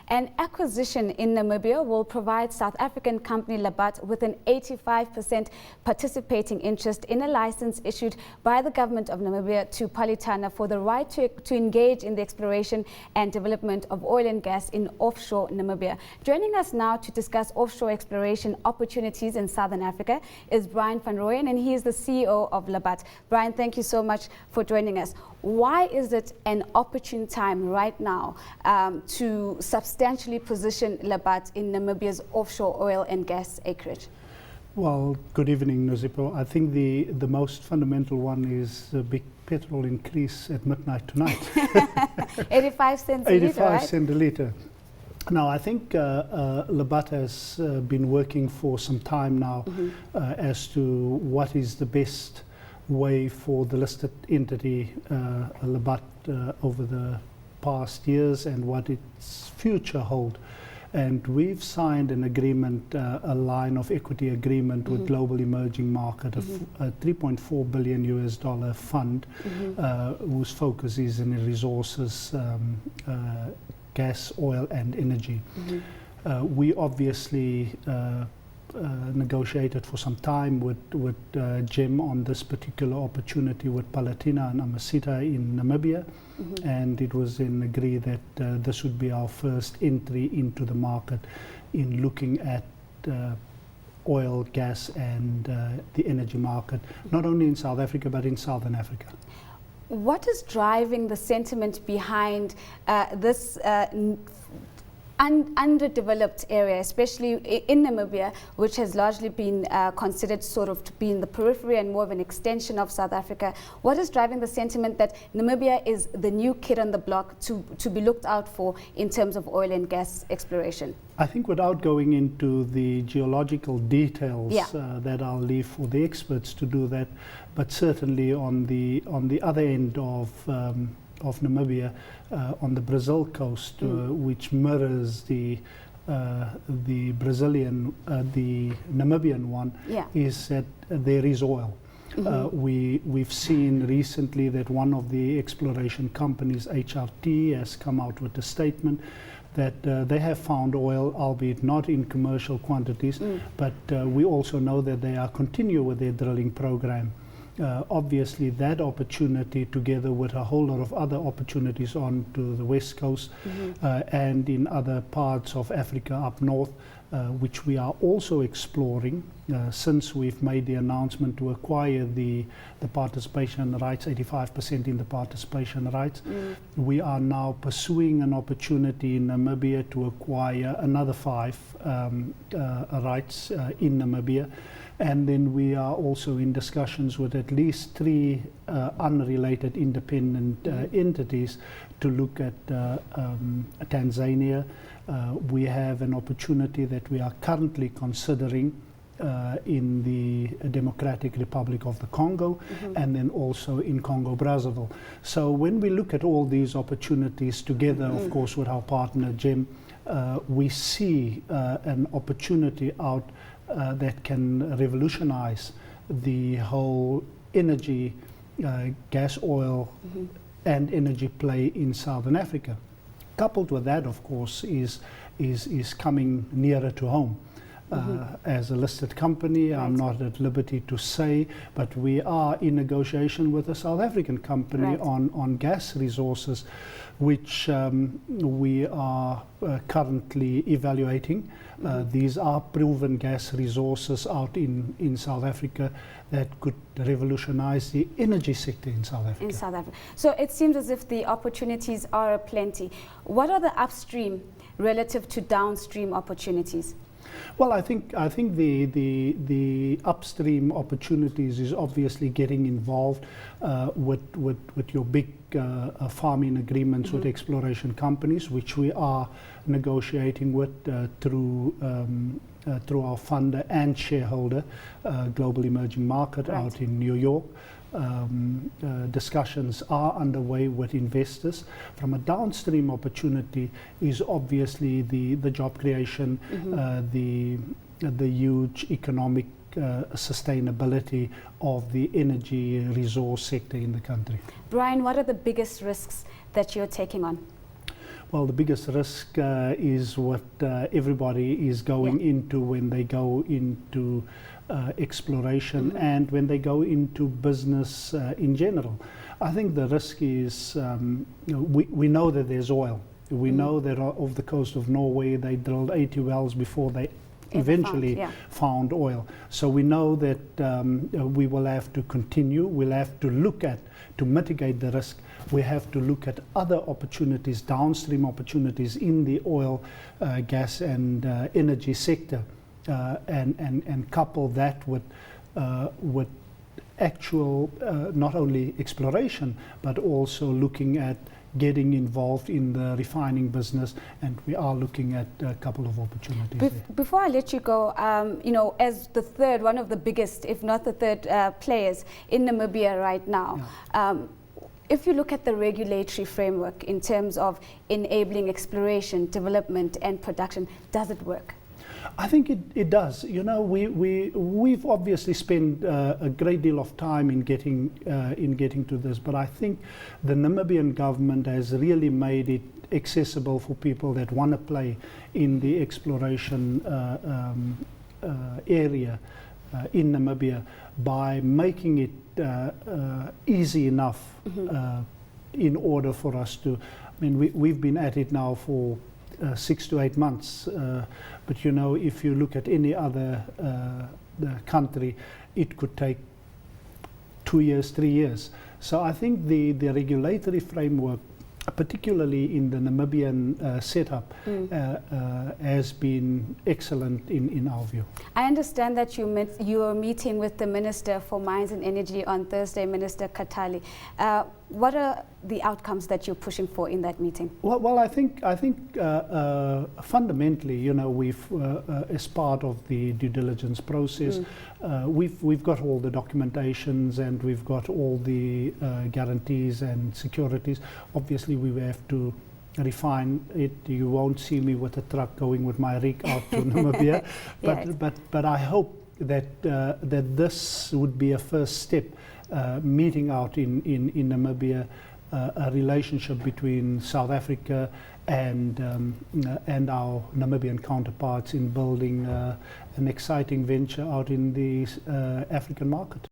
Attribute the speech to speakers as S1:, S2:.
S1: An acquisition in Namibia will provide South African company Labat with an 85% participating interest in a license issued by the government of Namibia to Polytana for the right to engage in the exploration and development of oil and gas in offshore Namibia. Joining us now to discuss offshore exploration opportunities in Southern Africa is Brian van Rooyen, and he is the CEO of Labat. Brian, thank you so much for joining us. Why is it an opportune time right now to substantially position Labat in Namibia's offshore oil and gas acreage?
S2: Well, good evening, Nozipo. I think the most fundamental one is a big petrol increase at midnight tonight.
S1: 85 cents a litre,
S2: 85
S1: right?
S2: cents a litre. Now, I think Labat has been working for some time now as to what is the best way for the listed entity Labat over the past years and what its future hold. And we've signed an agreement, a line of equity agreement with Global Emerging Market, a $3.4 billion US fund whose focus is in resources, gas, oil and energy. We obviously negotiated for some time with GEM on this particular opportunity with Polytana and Amasita in Namibia, and it was then agreed that this would be our first entry into the market in looking at oil, gas and the energy market, not only in South Africa but in Southern Africa.
S1: What is driving the sentiment behind this underdeveloped area, especially in Namibia, which has largely been considered sort of to be in the periphery and more of an extension of South Africa? What is driving the sentiment that Namibia is the new kid on the block to be looked out for in terms of oil and gas exploration?
S2: I think without going into the geological details that I'll leave for the experts to do that, but certainly on the other end of Namibia, on the Brazil coast, which mirrors the Brazilian, the Namibian one, is that there is oil. We've seen recently that one of the exploration companies, HRT, has come out with a statement that they have found oil, albeit not in commercial quantities, but we also know that they are continuing with their drilling program. Obviously that opportunity, together with a whole lot of other opportunities on to the west coast and in other parts of Africa up north, which we are also exploring since we've made the announcement to acquire the participation rights, 85% in the participation rights. We are now pursuing an opportunity in Namibia to acquire another 5 rights in Namibia. And then we are also in discussions with at least 3 unrelated independent entities to look at Tanzania. We have an opportunity that we are currently considering in the Democratic Republic of the Congo and then also in Congo-Brazzaville. So when we look at all these opportunities together, of course, with our partner GEM, we see an opportunity out that can revolutionize the whole energy, gas, oil and energy play in Southern Africa. Coupled with that, of course, is coming nearer to home. As a listed company, I'm not at liberty to say, but we are in negotiation with a South African company on gas resources, which we are currently evaluating. These are proven gas resources out in South Africa that could revolutionize the energy sector in South Africa.
S1: In South Africa. So it seems as if the opportunities are plenty. What are the upstream relative to downstream opportunities?
S2: Well, I think the upstream opportunities is obviously getting involved with your big farming agreements with exploration companies, which we are negotiating with through our funder and shareholder, Global Emerging Market out in New York. Discussions are underway with investors. From a downstream opportunity is obviously the job creation, the huge economic sustainability of the energy resource sector in the country.
S1: Brian, what are the biggest risks that you're taking on?
S2: Well, the biggest risk is what everybody is going into when they go into exploration and when they go into business in general. I think the risk is, we know that there's oil. We know that off the coast of Norway they drilled 80 wells before they eventually found oil. So we know that we will have to continue. We'll have to look at, to mitigate the risk, we have to look at other opportunities, downstream opportunities in the oil, gas and energy sector, and couple that with actual not only exploration but also looking at getting involved in the refining business, and we are looking at a couple of opportunities there.
S1: Before I let you go, as the third, one of the biggest, if not the third players in Namibia right now, if you look at the regulatory framework in terms of enabling exploration, development and production, does it work?
S2: I think it does. We've obviously spent a great deal of time in getting to this, but I think the Namibian government has really made it accessible for people that want to play in the exploration area in Namibia by making it easy enough in order for us to. I mean, we've been at it now for 6 to 8 months, but if you look at any other country, it could take 2 years, 3 years. So I think the regulatory framework, particularly in the Namibian setup, has been excellent in our view.
S1: I understand that you are meeting with the Minister for Mines and Energy on Thursday, Minister Katali. What are the outcomes that you're pushing for in that meeting?
S2: Well, I think fundamentally, we've as part of the due diligence process, we've got all the documentations and we've got all the guarantees and securities. Obviously, we have to refine it. You won't see me with a truck going with my rig out to Namibia, but I hope that this would be a first step. Meeting out in Namibia, a relationship between South Africa and our Namibian counterparts in building an exciting venture out in the African market.